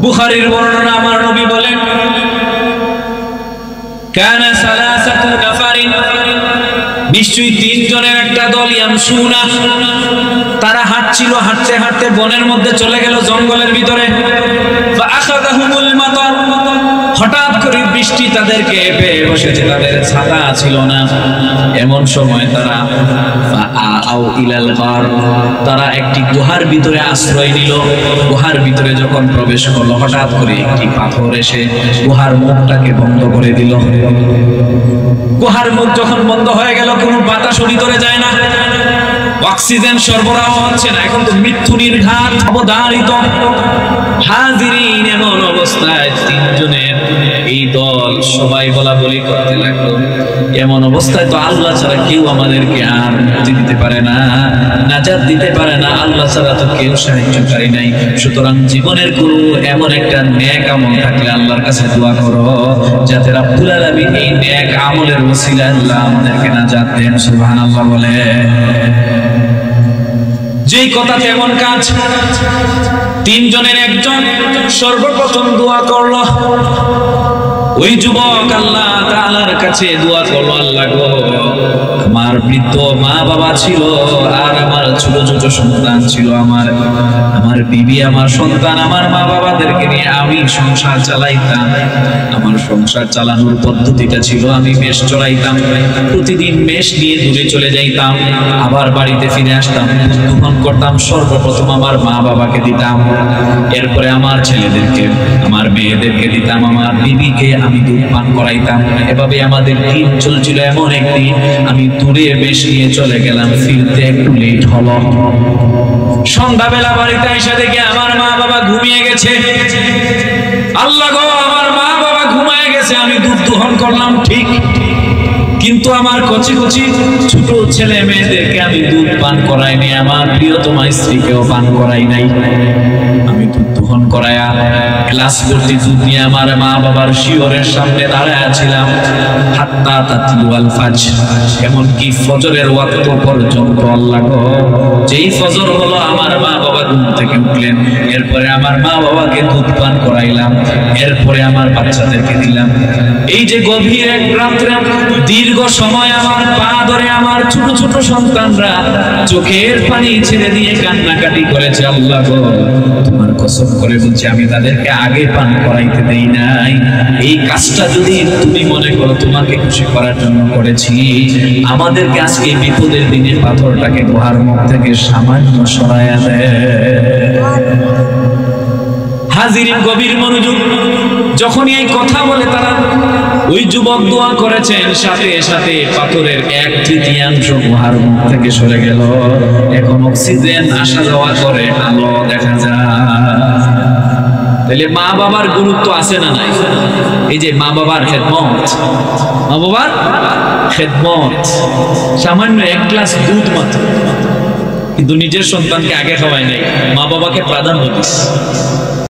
বুখারীর বর্ণনা আমার নবী বলেন কানা সালাসাতু নাফারিন, নিশ্চয়ই তিনজনের একটা দল, ইয়ামশুনা, তারা হাঁটছিল, হাঁটতে হাঁটতে বনের মধ্যে চলে গেল, জঙ্গলের ভিতরে। ফাআখাযাহুমুল মাতার, হঠাৎ করে বৃষ্টি তাদেরকে পেয়ে বসেছে, তাদের ছাতা ছিল না। এমন সময় তারা ফাআউ ইলাল গার, তারা একটি গুহার ভিতরে আশ্রয় নিল। গুহার ভিতরে যখন প্রবেশ করলো, হঠাৎ করে একটি পাথর এসে গুহার মুখটাকে বন্ধ করে দিল। গুহার মুখ যখন বন্ধ হয়ে গেল, কোনো বাতাসও ভিতরে যায় না, অক্সিজেন সরবরাহ হচ্ছে না, এখন তো মৃত্যু নির্ঘাত অবধারিত। হাজিরিন, এমন অবস্থায় তিনজনের এই দল সবাই বলা বলি করতে লাগলো, এমন অবস্থায় তো আল্লাহ ছাড়া কেউ আমাদেরকে আর মুক্তি দিতে পারে না, নাজাত দিতে পারে না, আল্লাহ ছাড়া তো কেউ সাহায্যকারী নাই। সুতরাং জীবনের কোনো এমন একটা নেক আমল থাকলে আল্লাহর কাছে দোয়া করো, যাতে রব্বুল আলামিন এই নেক আমলের ওসিলায় আল্লাহ আমাদেরকে নাজাত দেন। সুবহানাল্লাহ বলে যেই কথা তেমন কাজ। তিনজনের একজন সর্বপ্রথম দোয়া করলো, ওই যুবক আল্লাহ তাআলার কাছে দোয়া করলো, আল্লাহ গো, আমার বৃদ্ধ মা বাবা ছিল আর আমার ছোট ছোট সন্তান ছিল, আমার বিবি, আমার সন্তান, আমার মা বাবাদেরকে নিয়ে আমি সংসার চালাইতাম। আমার সংসার চালানোর পদ্ধতিটা ছিল আমি মেষ চড়াইতাম, প্রতিদিন মেষ নিয়ে দূরে চলে যাইতাম, আবার বাড়িতে ফিরে আসতাম, দুধ করতাম। সর্বপ্রথম আমার মা বাবাকে দিতাম, এরপরে আমার ছেলেদেরকে, আমার মেয়েদেরকে দিতাম, আমার বিবিকে আমি দুধ পান করাইতাম। এভাবে আমাদের দিন চলছিল। এমন একদিন আমি দূরে বেশ নিয়ে চলে গেলাম, ফিরতে একটু লেট হলো। সন্ধ্যাবেলা বাড়িতে এসে দেখি আমার মা বাবা ঘুমিয়ে গেছে। আল্লাহ গো, আমার মা বাবা ঘুমিয়ে গেছে, আমি দুধ দোহন করলাম ঠিক, কিন্তু আমার কচি কচি ছোট ছেলে মেয়েদেরকে আমি দুধ পান করাইনি, আমার প্রিয়তমা স্ত্রীকেও পান করাই নাই। আমি দুধ দোহন করায়া গ্লাস ভর্তি দুধ নিয়ে আমার মা বাবার শিয়রের সামনে দাঁড়ায় ছিলাম, হাত্তা তাতলুল ফাজর, এমনকি ফজরের ওয়াক্ত পর্যন্ত। আল্লাহ গো, যেই ফজর হলো আমার মা বাবা ঘুম থেকে উঠলেন, এরপরে আমার মা বাবাকে দুধ পান করাইলাম, এরপরে আমার বাচ্চাদেরকে দিলাম। এই যে গভীর এক রাত্রে দীর্ঘ সময় আমার পা ধরে আমার ছোট ছোট সন্তানরা চোখের পানি ছেড়ে দিয়ে কান্নাকাটি করেছে। আল্লাহ গো, তোমার কসম করে বলছি, আমি তাদেরকে আগে পান করাইতে দেই নাই। এই কাজটা যদি তুমি মনে করো তোমাকে খুশি করার জন্য করেছি, আমাদেরকে আজকে বিপদের দিনে পাথরটাকে গুহার মুখ থেকে সামান্য সরাইয়া দেয়। হাজিরিন, গভীর মনোযোগ। যখনই এই কথা বলে তারা, ওই যুবক দোয়া করেছেন, সাথে সাথে পাথরের 1/3 গুহার মুখ থেকে সরে গেল। এখন অক্সিজেন আসা যাওয়া করে, আলো দেখা যায়। তাহলে মা বাবার গুরুত্ব আছে না নাই? এই যে মা বাবার খেদমত, মা বাবার খেদমত, সামান্য 1 গ্লাস দুধ মাত্র, কিন্তু নিজের সন্তানকে আগে খাওয়ায় নাই, মা বাবাকে প্রাধান্য দিস।